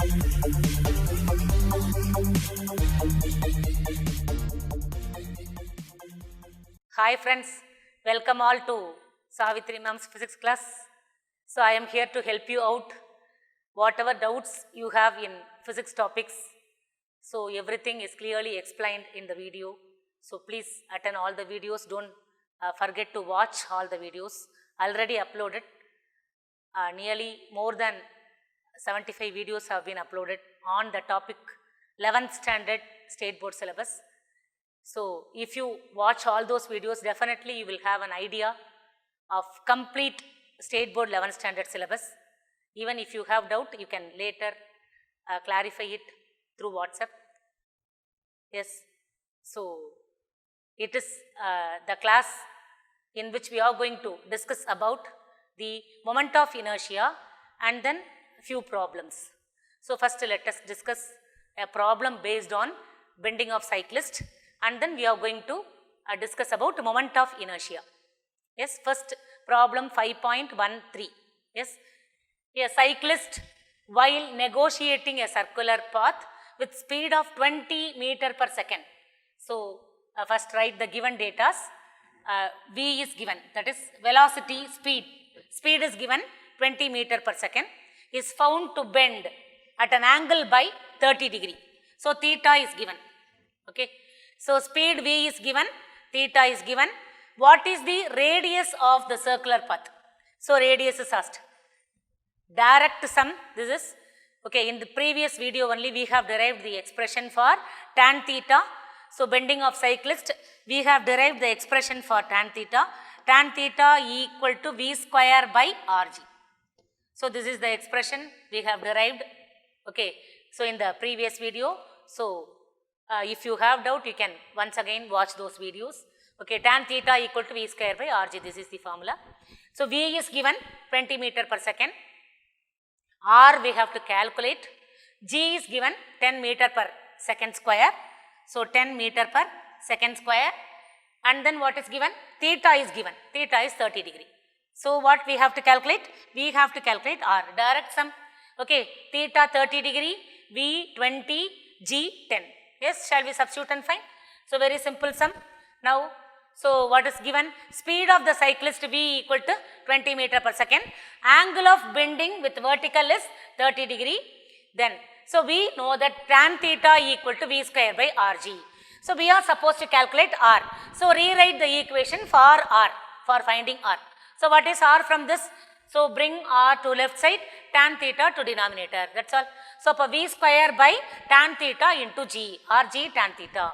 Hi friends, welcome all to Savitri Ma'am's physics class. So I am here to help you out whatever doubts you have in physics topics. So everything is clearly explained in the video. So please attend all the videos. Don't forget to watch all the videos. Already uploaded. Nearly more than 75 videos have been uploaded on the topic 11th standard state board syllabus. So if you watch all those videos, definitely you will have an idea of complete state board 11th standard syllabus. Even if you have doubt, you can later clarify it through WhatsApp. Yes, so it is the class in which we are going to discuss about the moment of inertia and then few problems. So first let us discuss a problem based on bending of cyclist, and then we are going to discuss about moment of inertia. Yes, first problem 5.13. Yes, a cyclist while negotiating a circular path with speed of 20 meter per second. So first write the given data. V is given, that is velocity, speed is given 20 meter per second, is found to bend at an angle by 30 degree. So theta is given. Okay. So speed V is given, theta is given. What is the radius of the circular path? So radius is asked. Direct sum, this is, okay, in the previous video only we have derived the expression for tan theta. So bending of cyclist, we have derived the expression for tan theta equal to V square by RG. So this is the expression we have derived, okay, so in the previous video. So if you have doubt, you can once again watch those videos. Okay, tan theta equal to V square by RG, this is the formula. So V is given 20 meter per second, R we have to calculate, G is given 10 meter per second square, so 10 meter per second square, and then what is given? Theta is given, theta is 30 degree. So what we have to calculate? We have to calculate R, direct sum. Okay, theta 30 degree, V 20, G 10. Yes, shall we substitute and find? So very simple sum. Now, so what is given? Speed of the cyclist V equal to 20 meter per second. Angle of bending with vertical is 30 degree. Then, so we know that tan theta equal to V square by RG. So we are supposed to calculate R. So rewrite the equation for R, for finding R. So what is R from this? So bring R to left side, tan theta to denominator, that's all. So for V square by tan theta into G, RG tan theta.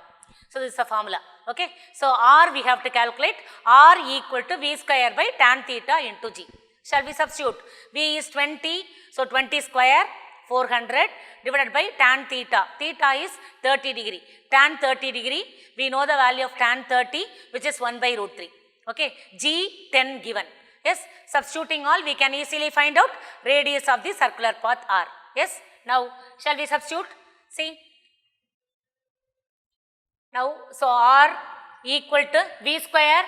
So this is the formula, okay. So R we have to calculate, R equal to V square by tan theta into G. Shall we substitute? V is 20, so 20 square 400 divided by tan theta. Theta is 30 degree. Tan 30 degree, we know the value of tan 30, which is 1 by root 3. Okay, G 10 given. Yes, substituting all, we can easily find out radius of the circular path R. Yes, now shall we substitute? See, now so R equal to V square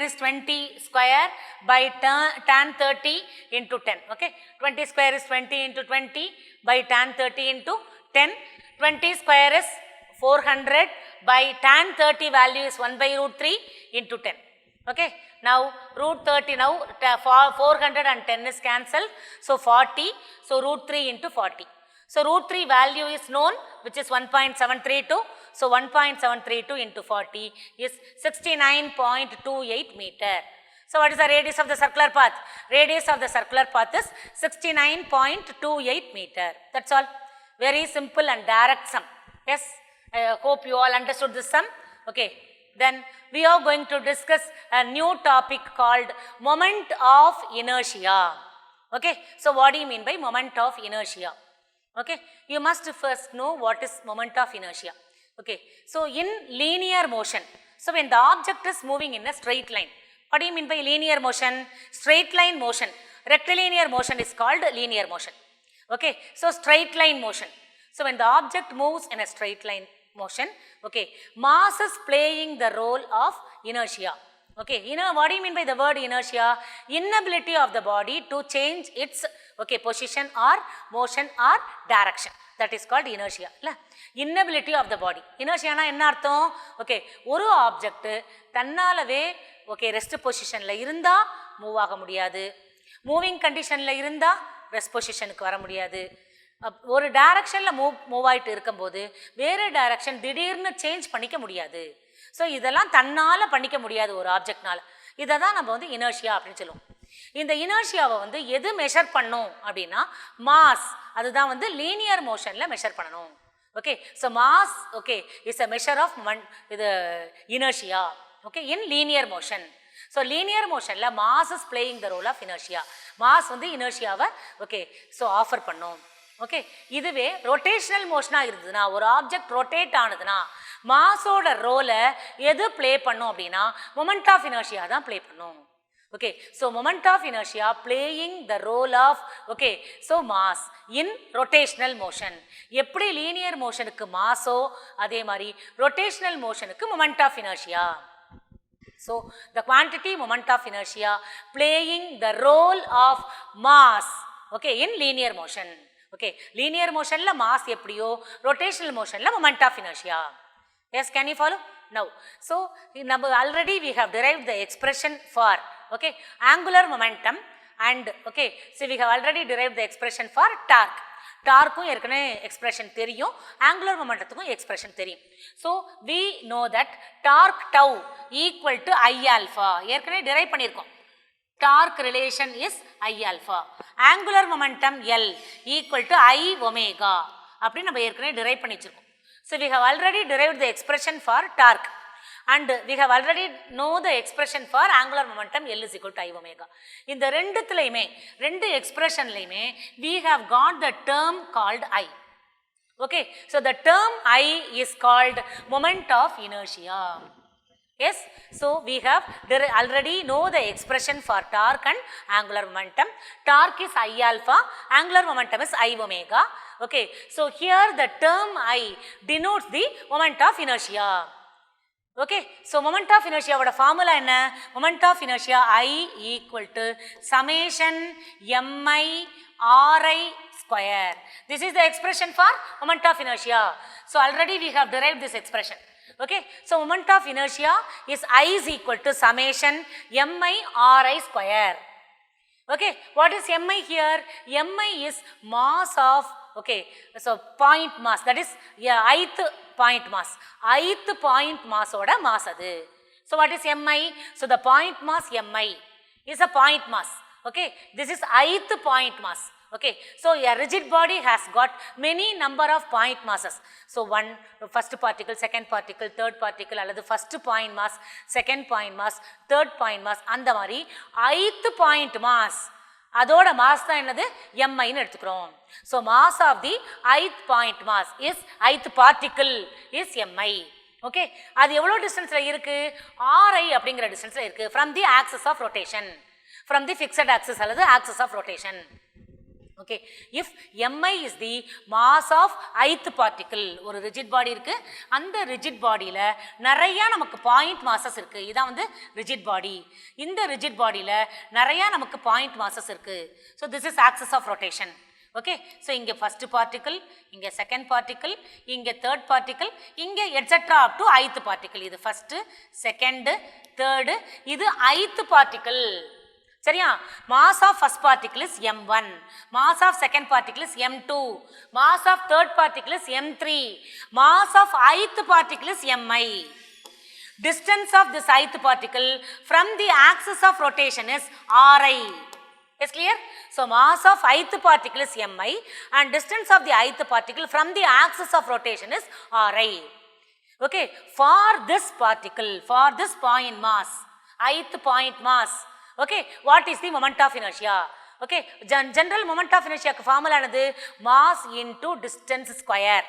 is 20 square by tan 30 into 10. Okay, 20 square is 20 into 20 by tan 30 into 10. 20 square is 400 by tan 30 value is 1 by root 3 into 10. Okay, now root 30, now 410 is cancelled, so 40, so root 3 into 40. So root 3 value is known, which is 1.732, so 1.732 into 40 is 69.28 meter. So what is the radius of the circular path? Radius of the circular path is 69.28 meter, that's all. Very simple and direct sum. Yes, I hope you all understood this sum. Okay. Then we are going to discuss a new topic called moment of inertia. Okay, so what do you mean by moment of inertia? Okay, you must first know what is moment of inertia. Okay, so in linear motion, so when the object is moving in a straight line, what do you mean by linear motion? Straight line motion. Rectilinear motion is called linear motion. Okay, so straight line motion. So when the object moves in a straight line motion, okay, mass is playing the role of inertia. Okay, what do you mean by the word inertia? Inability of the body to change its position or motion or direction. That is called inertia. Inability of the body. Inertia na enna artham? Okay, oru object tannalave rest position la irundha move ஆக முடியாது. Moving condition la irundha rest position க்கு வர முடியாது. ஒரு டைரக்ஷன்ல move ஆயிட்டு இருக்கும்போது வேற டைரக்ஷன் திடீர்னு சேஞ்ச் பண்ணிக்க முடியாது. ஸோ இதெல்லாம் தன்னால் பண்ணிக்க முடியாது ஒரு ஆப்ஜெக்ட்னால. இதை தான் நம்ம வந்து இனர்ஷியா அப்படின்னு சொல்லுவோம். இந்த இனர்ஷியாவை வந்து எது மெஷர் பண்ணும் அப்படின்னா மாஸ், அதுதான் வந்து லீனியர் மோஷனில் மெஷர் பண்ணணும். Okay, so mass is a measure of இது inertia in linear motion. So linear மோஷனில் mass is playing the role of inertia. Mass வந்து இனர்ஷியாவை ஸோ ஆஃபர் பண்ணும். ஓகே, இதுவே ரொட்டேஷனல் மோஷனாக இருந்ததுன்னா, ஒரு ஆப்ஜெக்ட் ரொட்டேட் ஆனதுன்னா மாஸோட ரோலை எது பிளே பண்ணும் அப்படின்னா மொமெண்ட் ஆஃப் இனர்ஷியா தான் பிளே பண்ணும். Okay, so moment of inertia playing the role of so mass in rotational motion. எப்படி லீனியர் மோஷனுக்கு மாஸோ அதே மாதிரி ரொட்டேஷனல் மோஷனுக்கு moment of inertia. So the quantity moment of inertia playing the role of mass in linear motion. Linear motion la mass எப்படியோ rotational motion la moment of inertia. Yes, can you follow? Now, so already we have derived the expression for angular momentum and so we have already derived the expression for torque. டார்க்கும் ஏற்கனவே expression தெரியும், angular மொமெண்டத்துக்கும் expression தெரியும். So we know that torque tau equal to I alpha ஏற்கனவே derive பண்ணியிருக்கோம். Torque relation is I alpha. Angular momentum L equal to I omega அப்படின்னு நம்ம ஏற்கனவே டிரைவ் பண்ணி வச்சிருக்கோம். So we have already derived the expression for torque and we have already know the expression for angular momentum L is equal to I omega. இந்த ரெண்டுத்துலையுமே ரெண்டு எக்ஸ்பிரஷன்லையுமே we have got the term called I. Okay, so the term I is called moment of inertia. Yes, so we have already know the expression for torque and angular momentum. Torque is I alpha, angular momentum is I omega. Okay, so here the term I denotes the moment of inertia. Okay, so moment of inertia voda formula enna? Moment of inertia I equal to summation mi ri square. This is the expression for moment of inertia. So already we have derived this expression. Okay, so moment of inertia is I is equal to summation mi ri square. Okay, what is mi here? Mi is mass of so point mass, that is ith point mass. Ith point mass oda mass adu. So what is mi? So the point mass mi is a point mass. Okay, this is ith point mass. Okay, so a rigid body has got many number of point masses. So one first particle, second particle, third particle, அல்லது first point mass, second point mass, third point mass, அந்த மாதிரி ith point mass அதோட mass தான் என்னது எம்ஐன்னு எடுத்துக்கிறோம். So mass of the ith point mass is ith particle is MI. Okay, அது எவ்வளோ டிஸ்டன்ஸில் இருக்குது? ஆர்ஐ அப்படிங்கிற டிஸ்டன்ஸில் இருக்குது from the axis of rotation, from the fixed axis அல்லது axis of rotation. Okay, if MI is the mass of ith particle, ஒரு rigid body இருக்குது, அந்த ரிஜிட் பாடியில் நிறையா நமக்கு பாயிண்ட் மாசஸ் இருக்குது. இதான் வந்து ரிஜிட் பாடி. இந்த ரிஜிட் பாடியில் நிறையா நமக்கு பாயிண்ட் மாசஸ் இருக்குது. So this is axis of rotation. Okay, so இங்கே ஃபஸ்ட் பார்ட்டிக்கிள், இங்கே செகண்ட் பார்ட்டிக்கிள், இங்கே தேர்ட் பார்ட்டிக்கிள், இங்கே et cetera up to ith particle. இது ஃபஸ்ட்டு, செகண்டு, தேர்டு, இது ஐத் பார்ட்டிக்கிள். சரியா? Mass of first particle is m1, mass of second particle is m2, mass of third particle is m3, mass of ith particle is mi. Distance of this ith particle from the axis of rotation is ri. Is clear? So mass of ith particle is mi and distance of the ith particle from the axis of rotation is ri. Okay, for this particle, for this point mass, ith point mass, okay, what is the moment of inertia? Okay, general moment of inertia formula anadu mass into distance square.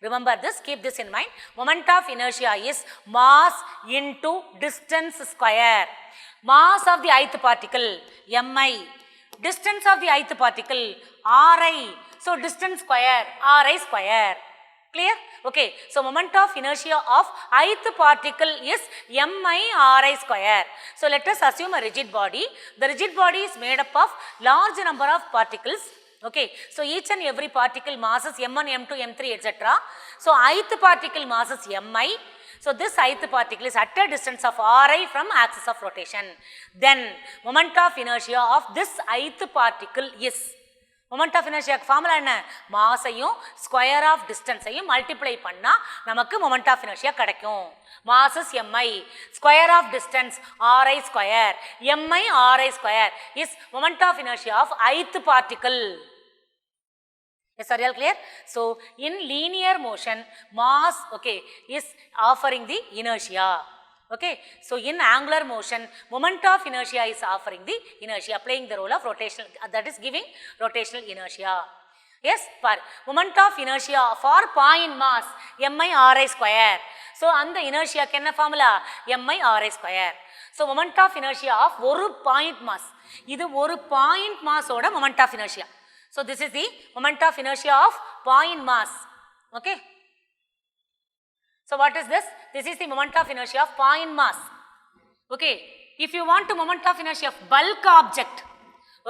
Remember this, keep this in mind. Moment of inertia is mass into distance square. Mass of the ith particle mi, distance of the ith particle ri, so distance square ri square. Clear? Okay, so moment of inertia of ith particle is mi(ri) square. So let us assume a rigid body. The rigid body is made up of large number of particles. Okay, so each and every particle mass is m1, m2, m3, etc. So ith particle mass is mi. So this ith particle is at a distance of ri from axis of rotation. Then moment of inertia of this ith particle is, moment of inertia formula என்ன, மாஸையும் square of டிஸ்டன்ஸையும் multiply பண்ணா நமக்கு moment of inertia கிடைக்கும். mass is mi, square of distance ri square, mi ri square is moment of inertia of ith particle. Yes, are you all clear? So in linear motion, mass, okay, is offering the inertia. Okay, so in angular motion, moment of inertia is offering the inertia, playing the role of rotational, that is giving rotational inertia. Yes, for moment of inertia for point mass mi ri square. So and the inertia kenna formula mi ri square. So moment of inertia of oru point mass, idu oru point mass oda moment of inertia. So this is the moment of inertia of point mass. Okay, so what is this? This is the moment of inertia of point mass. Okay, if you want to moment of inertia of bulk object,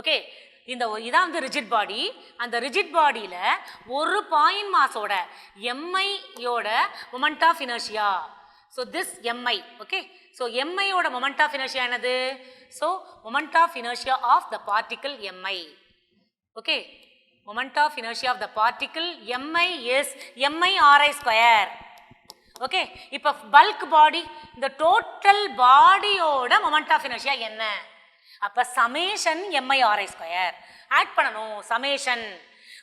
okay, இதான் வந்து rigid body. அந்த rigid பாடியில் ஒரு point மாஸோட எம்ஐயோட moment of inertia. So this MI, okay, so எம்ஐயோட moment of inertia என்னது? So moment of inertia of the particle MI. Okay, moment of inertia of the particle mi is mi ri square. Okay, இப்போ bulk body, இந்த total பாடியோட moment of inertia என்ன? அப்போ summation mi ri square add பண்ணணும். Summation,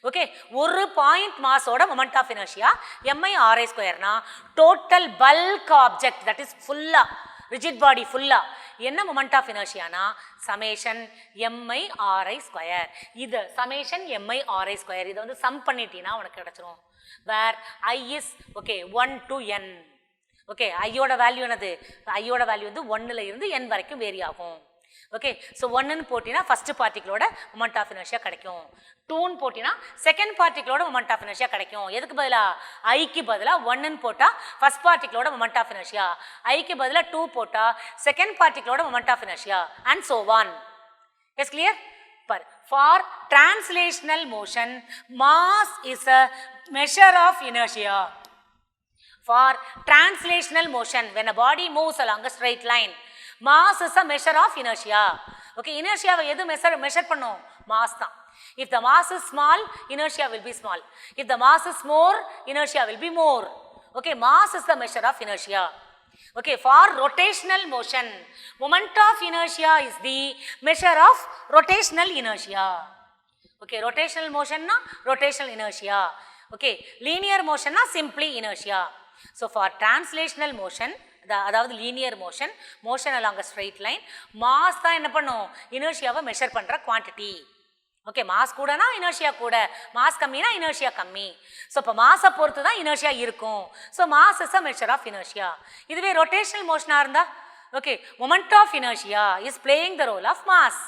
okay, ஒரு point மாஸோட moment of inertia mi ri ஸ்கொயர்னா total bulk object, that is ஃபுல்லா ரிஜிட் பாடி ஃபுல்லா என்ன மொமெண்ட் ஆஃப் இனர்ஷியானா சமேஷன் mi ri ஸ்கொயர். இது சமேஷன் mi ri ஸ்கொயர், இதை வந்து சம் பண்ணிட்டீங்கன்னா உனக்கு கிடச்சிரும். Where I is, okay, 1 to n. Okay, ஐயோட வேல்யூ என்னது? ஐயோட வேல்யூ வந்து 1ல் இருந்து n வரைக்கும் வேரி ஆகும். ஓகே, ஸோ 1ன்னு போட்டினா ஃபஸ்ட்டு பார்ட்டிகளோட மொமெண்ட் ஆஃப் இனர்ஷியா கிடைக்கும். 2ன்னு போட்டினா செகண்ட் பார்ட்டிகளோட மொமெண்ட் ஆஃப் இனர்ஷியா கிடைக்கும். எதுக்கு பதிலாக ஐக்கு பதிலாக 1ன்னு போட்டால் ஃபஸ்ட் பார்ட்டிகளோட மொமெண்ட் ஆஃப் இனர்ஷியா, ஐக்கு பதிலாக 2 போட்டால் செகண்ட் பார்ட்டிகளோட moment of inertia, and so on. Is clear? For translational motion, mass is a measure of inertia. For translational motion, when a body moves along a straight line, mass is a measure of inertia. Okay, inertia எது measure பண்ணும்? mass தான். If the mass is small, inertia will be small. If the mass is more, inertia will be more. Okay, mass is the measure of inertia. Okay, for rotational motion, moment of inertia is the measure of rotational inertia. Okay, rotational motion na rotational inertia. Okay, linear motion na simply inertia. So for translational motion, அதாவது linear motion, motion along a straight line, mass தான் என்ன பண்ணும்? இனர்ஷியாவை measure பண்ணுற quantity. Okay, mass கூடனா inertia கூட, mass கம்மினா inertia கம்மி. ஸோ இப்போ மாஸை பொறுத்து தான் இனர்ஷியா இருக்கும். So mass is a measure of inertia. இதுவே ரொட்டேஷனல் மோஷனாக இருந்தால், okay, moment of inertia is playing the role of mass.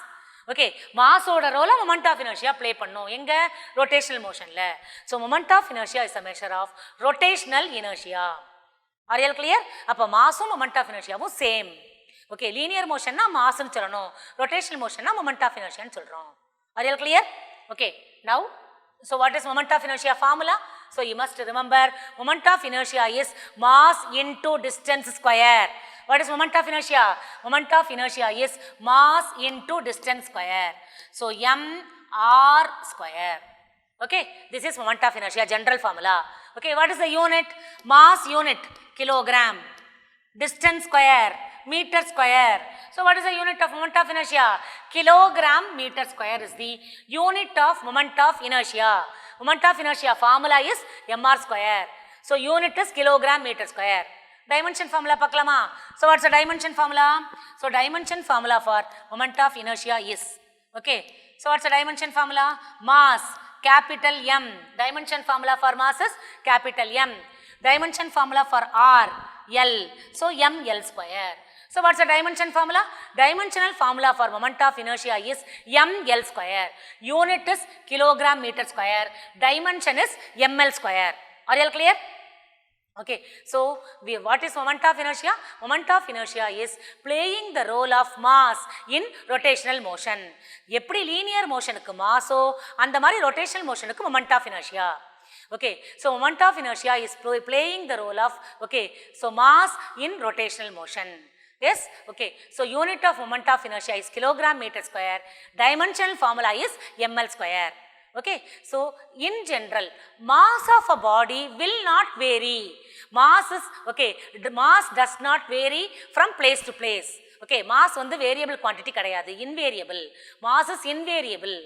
Okay, மாஸோட ரோலை மொமெண்ட் ஆஃப் இனர்ஷியா ப்ளே பண்ணும் எங்கே? ரொட்டேஷனல் மோஷனில். So moment of inertia is a measure of rotational inertia. Are you all clear? அப்போ மாஸும் moment of இனர்ஷியாவும் same. Okay, linear மோஷன்னா மாஸ்ன்னு சொல்லணும், ரொட்டேஷனல் மோஷன்னா மொமெண்ட் ஆஃப் இனர்ஷியான்னு சொல்கிறோம். Are you all clear? Okay, now, so what is moment of inertia formula? So you must remember, moment of inertia is mass into distance square. What is moment of inertia? Moment of inertia is mass into distance square. So m r square. Okay, this is moment of inertia, general formula. Okay, what is the unit? Mass unit, kilogram. Distance square, meter square. So what is the unit of moment of inertia? Kilogram meter square is the unit of moment of inertia. Moment of inertia formula is mr square. So unit is kilogram meter square. Dimension formula paklama. So what's the dimension formula? So dimension formula for moment of inertia is, okay, so what's the dimension formula? Mass, capital M. Dimension formula for mass is capital M. Dimension formula for R, L. So ml square. So what's the dimension formula? Dimensional formula for moment of inertia is ml square. Unit is kilogram meter square. Dimension is ml square. Are you all clear? Okay, so what is moment of inertia? Moment of inertia is playing the role of mass in rotational motion. எப்படி linear motionக்கு மாஸோ அந்த மாதிரி rotational motionக்கு moment of inertia. Okay, so moment of inertia is playing the role of, okay, so mass in rotational motion. Yes, okay, so unit of moment of inertia is kilogram meter square, dimensional formula is ml square. Okay, so in general mass of a body will not vary. Mass is, okay, mass does not vary from place to place. Okay, mass வந்து variable quantity கிடையாது, invariable. Mass is invariable.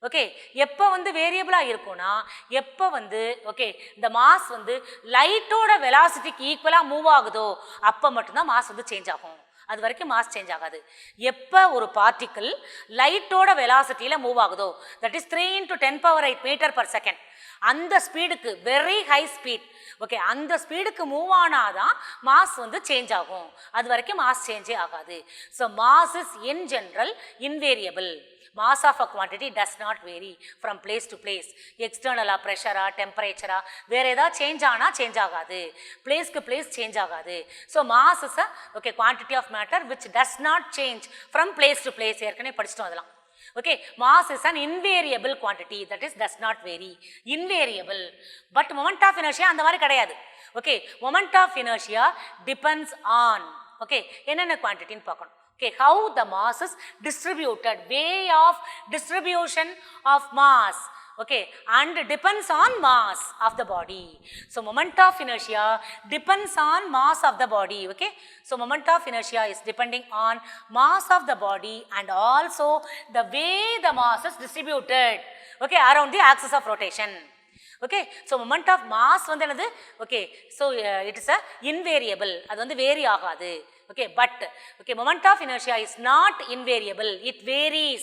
Okay, எப்போ வந்து வேரியபிளாக இருக்கும்னா எப்போ வந்து, okay, இந்த mass வந்து லைட்டோட வெலாசிட்டிக்கு ஈக்குவலாக மூவ் ஆகுதோ அப்போ மட்டும்தான் மாஸ் வந்து சேஞ்ச் ஆகும். அது வரைக்கும் மாஸ் சேஞ்ச் ஆகாது. எப்போ ஒரு பார்ட்டிக்கிள் லைட்டோட வெலாசிட்டியில் மூவ் ஆகுதோ, that is 3 × 10⁸ metre per second, அந்த ஸ்பீடுக்கு, வெரி ஹை ஸ்பீட், ஓகே, அந்த ஸ்பீடுக்கு மூவ் ஆனாதான் மாஸ் வந்து சேஞ்ச் ஆகும். அது வரைக்கும் மாஸ் சேஞ்சே ஆகாது. So mass is in general invariable. Mass of a quantity does not vary from place to place. External pressure, temperature, வேறு ஏதாவது சேஞ்ச் ஆனால் சேஞ்ச் ஆகாது, பிளேஸ்க்கு பிளேஸ் சேஞ்ச் ஆகாது. So mass is a, okay, quantity of matter which does not change from place to place. ஏற்கனவே படிச்சிட்டோம் அதெல்லாம். Okay, mass is an invariable quantity, that is does not vary, invariable. But moment of inertia அந்த மாதிரி கிடையாது. Okay, moment of inertia depends on, okay, என்னென்ன குவான்டிட்டின்னு பார்க்கணும். Okay, how the mass is distributed, way of distribution of mass, okay, and depends on mass of the body. So moment of inertia depends on mass of the body. Okay, so moment of inertia is depending on mass of the body and also the way the mass is distributed, okay, around the axis of rotation. Okay, so moment of mass வந்து என்னது? Okay, so it is a invariable, அது வந்து vary ஆகாது. Okay, but, okay, moment of inertia is not invariable, it varies.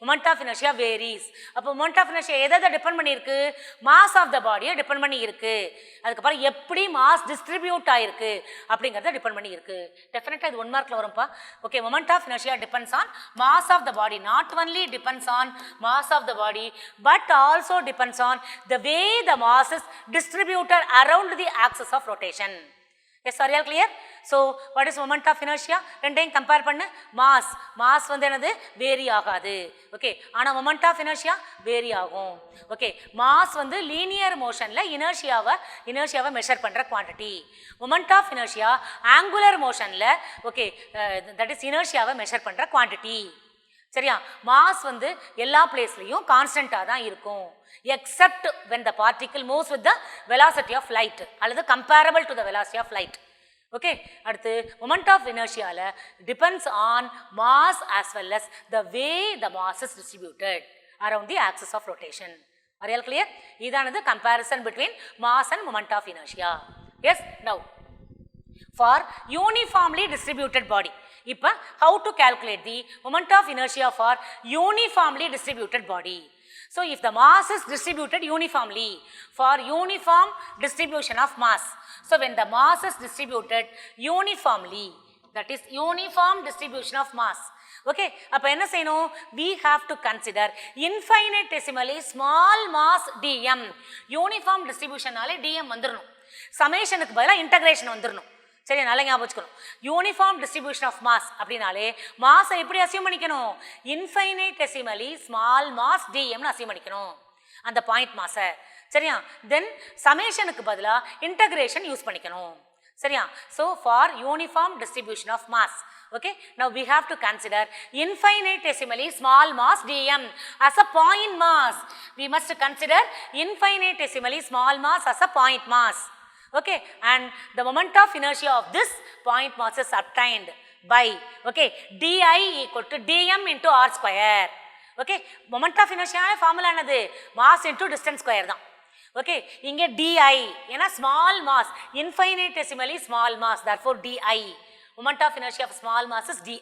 Moment of inertia varies. அப்போ moment of inertia எதை depend பண்ணியிருக்கு? Mass of த பாடியை depend பண்ணி இருக்கு. அதுக்கப்புறம் எப்படி மாஸ் டிஸ்ட்ரிபியூட் ஆயிருக்கு அப்படிங்கிறத டிபெண்ட் பண்ணி இருக்கு. டெஃபினட்டாக இது 1 மார்க்கில் வரும்ப்பா. Okay, moment of inertia depends on mass of the body, not only depends on mass of the body but also depends on the way the mass is distributed around the axis of rotation. Yes, are you all clear? So what is moment of inertia? ரெண்டையும் compare பண்ணு. Mass வந்து என்னது? Vary ஆகாது. Okay, ஆனால் moment of inertia vary ஆகும். Okay, mass வந்து linear மோஷனில் இனர்ஷியாவை மெஷர் பண்ணுற quantity. moment of inertia angular மோஷனில், ஓகே, தட் இஸ் இனர்ஷியாவை மெஷர் பண்ணுற குவான்டிட்டி. சரியா? மாஸ் வந்து எல்லா பிளேஸ்லையும் கான்ஸ்டண்ட்டாக தான் இருக்கும், except when the particle moves with the velocity of light அல்லது comparable to the velocity of light. Okay, அடுத்து moment of inertiaல depends on mass as well as the way the mass is distributed around the axis of rotation. Are you all clear? இதானது comparison between mass and moment of inertia. Yes, now for uniformly distributed body, இப்போ how to calculate the moment of inertia for uniformly distributed body. So if the mass is distributed uniformly, for uniform distribution of mass, so when the mass is distributed uniformly, that is uniform distribution of mass, okay, அப்போ என்ன செய்யணும்? we have to consider infinitesimally small mass dm. uniform distributionனாலே dm வந்துடணும், சமேஷனுக்கு பதிலாக integration வந்துடணும். சரி, நல்லா ஞாபகம் வச்சுக்கணும். யூனிஃபார்ம் டிஸ்ட்ரிபியூஷன் ஆஃப் மாஸ் அப்படின்னாலே மாஸை எப்படி அசியூம் பண்ணிக்கணும்? இன்ஃபைனைட்டெசிமலி ஸ்மால் மாஸ் டிஎம்னு அசியூம் பண்ணிக்கணும் அந்த பாயிண்ட் மாஸை. சரியா? தென் சமேஷனுக்கு பதிலாக இன்டகிரேஷன் யூஸ் பண்ணிக்கணும். சரியா? So for uniform distribution of mass, okay, now we have to consider infinitesimally small mass dm as a point mass. We must consider infinitesimally small mass as a point mass. Okay, and the moment of inertia of this point mass is obtained by, okay, di equal to dm into r square. Okay, moment of inertia formula என்னது? mass into distance square தான். Okay, இங்கே di ஏன்னா small mass, infinitesimally small mass, therefore di. moment of inertia of small mass is di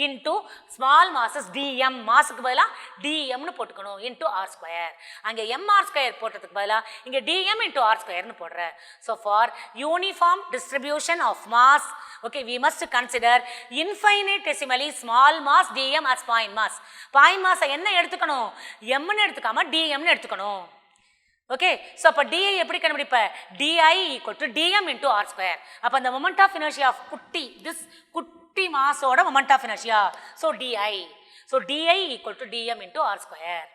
into small mass is dm. மாஸுக்கு பதிலாக dmனு போட்டுக்கணும் into r square. அங்கே mr square போட்டதுக்கு பதிலாக இங்கே dm into r squareனு போடுற. So for uniform distribution of mass, okay, we must consider infinitesimally small mass dm as point mass. point mass என்ன எடுத்துக்கணும்? mனு எடுத்துக்காம dmனு எடுத்துக்கணும். ஓகே, ஸோ அப்போ டிஐ எப்படி கண்டுபிடிப்ப? D I equal to d m into r square. அப்போ அந்த மொமெண்ட் ஆஃப் இனர்ஷியா ஆஃப் குட்டி மாஸோட moment of inertia, so d I, so d I equal to d m into r square.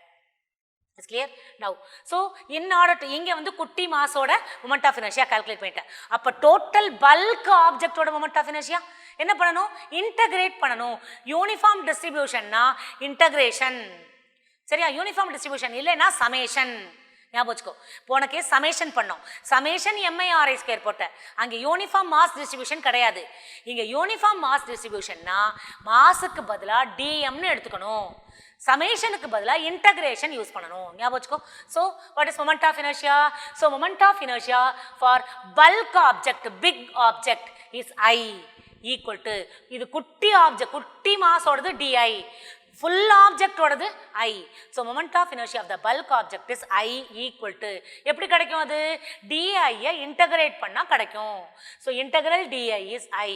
It's clear now. So in order to இங்கே வந்து குட்டி மாஸோட moment of inertia calculate பண்ணிட்டேன். அப்போ டோட்டல் பல்க் ஆப்ஜெக்டோட மொமெண்ட் ஆஃப் இனர்ஷியா என்ன பண்ணணும்? இன்டகிரேட் பண்ணணும். யூனிஃபார்ம் டிஸ்ட்ரிபியூஷன்னா இன்டகிரேஷன், சரியா? யூனிஃபார்ம் டிஸ்ட்ரிபியூஷன் இல்லைன்னா சமேஷன். ஞாபகம் வச்சுக்கோ, போன கேஸ் சமேஷன் பண்ணோம், சமேஷன் எம்ஐஆர்ஐ ஸ்கொயர் போட்டேன். அங்கே யூனிஃபார்ம் மாஸ் டிஸ்ட்ரிபியூஷன் கிடையாது. இங்கே யூனிஃபார்ம் மாஸ் டிஸ்ட்ரிபியூஷன்னா மாஸுக்கு பதிலாக டிஎம்னு எடுத்துக்கணும், சமேஷனுக்கு பதிலாக இன்டகிரேஷன் யூஸ் பண்ணணும். ஞாபகம் வச்சுக்கோ. So what is moment of inertia? So moment of inertia for bulk object, big object is I equal to, இது குட்டி ஆப்ஜெக்ட், குட்டி மாஸோடது டிஐ, full object ஓடது I. So moment of inertia of the bulk object is I equal to, எப்படி கிடைக்கும் அது? DI integrate பண்ணா கிடைக்கும். So integral DI is I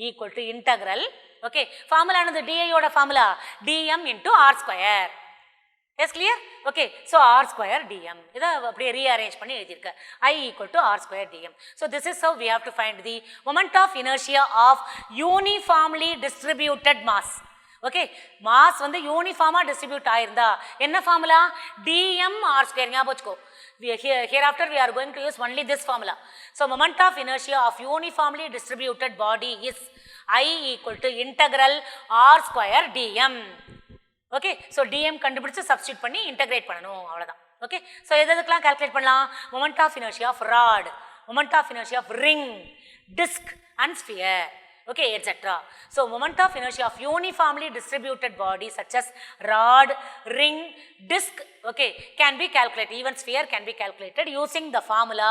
equal to integral, okay, formula ஆனது DI ஓட formula dm into r square. Yes, clear? Okay, so r square dm. இதை அப்படியே rearrange பண்ணி எழுதியிருக்க. I equal to r square dm. So this is how we have to find the moment of inertia of uniformly distributed mass. Okay, mass வந்து யூனிஃபார்மாக distribute ஆயிருந்தா என்ன formula? dm r square. ஞாபகம் வச்சுக்கோ, hereafter we are going to use only this formula. So moment of inertia of uniformly distributed body is I equal to integral r square dm. Okay, so d m கண்டுபிடிச்சு substitute பண்ணி integrate பண்ணணும், அவ்வளோதான். Okay, so எதுக்கெல்லாம் calculate பண்ணலாம்? Moment of inertia of rod, moment of inertia of ring, disc and sphere, okay, etc. So moment of inertia of uniformly distributed bodies such as rod, ring, disc, okay, can be calculated, even sphere can be calculated using the formula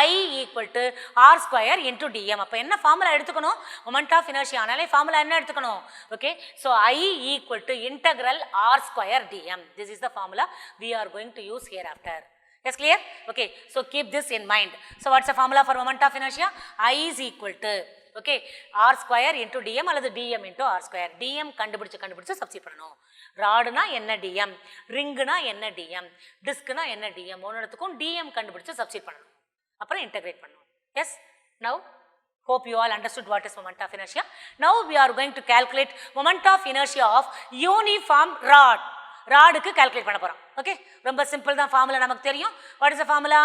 I equal to r square into dm. அப்போ என்ன formula எடுத்துக்கணும்? moment of inertia ஆனாலே formula என்ன எடுத்துக்கணும்? okay, so I equal to integral r square dm. This is the formula we are going to use hereafter. Yes, clear? Okay, so keep this in mind. So what's the formula for moment of inertia? I is equal to, okay, r square into dm அல்லது dm into r square. dm கண்டுபிடிச்சு substitute பண்ணணும். ராடுனா என்ன dm, ரிங்குனா என்ன dm, டிஸ்க்னா என்ன dm, ஒன்றுத்துக்கும் dm கண்டுபிடிச்சு substitute பண்ணணும், அப்புறம் இன்டகிரேட் பண்ணணும். Yes, now hope you all understood what is moment of inertia. Now we are going to calculate moment of inertia of uniform rod. ராடுக்கு கால்குலேட் பண்ண போகிறோம். ஓகே, ரொம்ப சிம்பிள் தான், ஃபார்முலா நமக்கு தெரியும். What is the formula?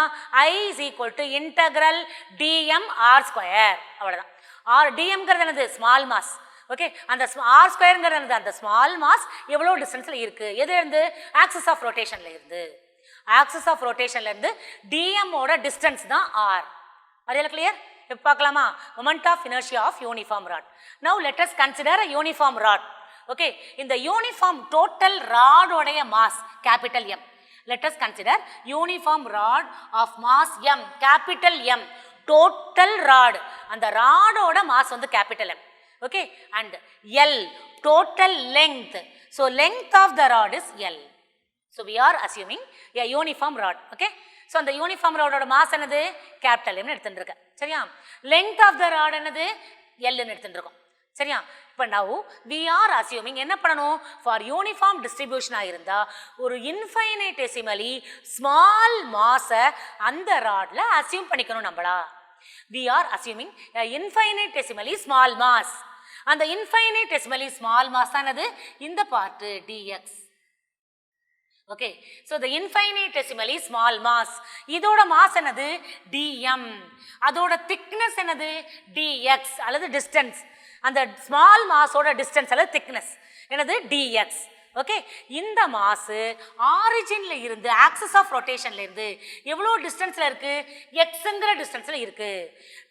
I is equal to integral dm r square. அவ்வளோதான். R டிஎம்ங்கிறது என்னது? Small mass. ஓகே, அந்த ஆர் ஸ்கொயருங்கிறது என்னது? அந்த ஸ்மால் மாஸ் எவ்வளோ டிஸ்டன்ஸில் இருக்குது? எது இருந்து? ஆக்சிஸ் ஆஃப் ரொட்டேஷனில் இருந்து. ஆக்சிஸ் ஆஃப் ரொட்டேஷனில் இருந்து டிஎம்மோட டிஸ்டன்ஸ் தான் ஆர். அது கிளியர்? இப்போ பார்க்கலாமா? Moment of inertia of uniform rod. Now let us consider a uniform rod. Okay, இந்த யூனிஃபார்ம் டோட்டல் ராடோடைய mass capital M. Let us consider uniform rod of mass M, capital M, total rod. அந்த ராடோட mass வந்து capital M. Okay, and L total length. So length of the rod is L. So we are assuming a uniform rod. Okay, so அந்த uniform ராடோட mass என்னது? Capital எம்னு எடுத்துட்டுருக்கேன், சரியா? Length of the rod என்னது? எல்னு எடுத்துட்டுருக்கோம், சரியா? இப்போ நவ் வி ஆர் அசியூமிங் என்ன பண்ணணும்? ஃபார் யூனிஃபார்ம் டிஸ்ட்ரிபியூஷனாக இருந்தால் ஒரு இன்ஃபைனைட்டெசிமலி ஸ்மால் மாஸை அந்த ராடில் அசியூம் பண்ணிக்கணும் நம்மளா. We are assuming infinitesimally small mass. அந்த இன்ஃபைனைட்டெசிமலி ஸ்மால் மாஸ் ஆனது இந்த part dx. Okay, so the infinitesimally small mass, இதோட மாஸ் என்னது? dm. அதோட திக்னஸ் என்னது? dx அல்லது டிஸ்டன்ஸ். அந்த ஸ்மால் மாஸோட டிஸ்டன்ஸ் அல்லது திக்னஸ் என்னது? dx. ஓகே, இந்த மாசு ஆரிஜின்ல இருந்து ஆக்சிஸ் ஆஃப் ரொட்டேஷன்ல இருந்து எவ்வளோ டிஸ்டன்ஸ்ல இருக்கு? எக்ஸுங்கிற டிஸ்டன்ஸ்ல இருக்கு.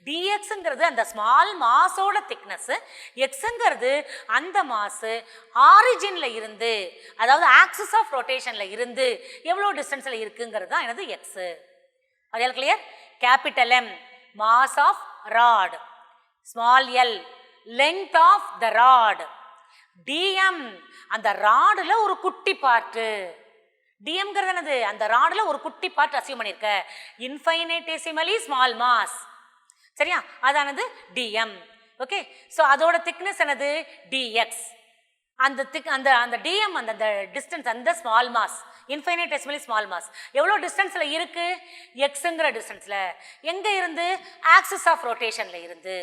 dxங்கிறது அந்த ஸ்மால் மாஸோட திக்னஸ், எக்ஸுங்கிறது அந்த மாசு ஆரிஜின்ல இருந்து, அதாவது ஆக்சிஸ் ஆஃப் ரொட்டேஷன்ல இருந்து எவ்வளோ டிஸ்டன்ஸ்ல இருக்குங்கிறது தான் எனது எக்ஸ். அது clear? Capital M mass of rod, small L length of the rod, dm அந்த ராடுல ஒரு குட்டி பார்ட்டு. டிஎம்ங்கிறது என்னது? அந்த ராடுல ஒரு குட்டி பார்ட் அசியூம் பண்ணிருக்க. இன்ஃபைனைட்டெசிமலி ஸ்மால் மாஸ், சரியா? அதானது டிஎம். ஓகே, ஸோ அதோட திக்னஸ் என்னது? dx. அந்த டிஎம் அந்த டிஸ்டன்ஸ், அந்த ஸ்மால் மாஸ் இன்ஃபைனைட்டெசிமலி ஸ்மால் மாஸ் எவ்வளோ டிஸ்டன்ஸில் இருக்கு? எக்ஸுங்கிற டிஸ்டன்ஸில். எங்கே இருந்து? ஆக்சிஸ் ஆஃப் ரொட்டேஷனில் இருந்து.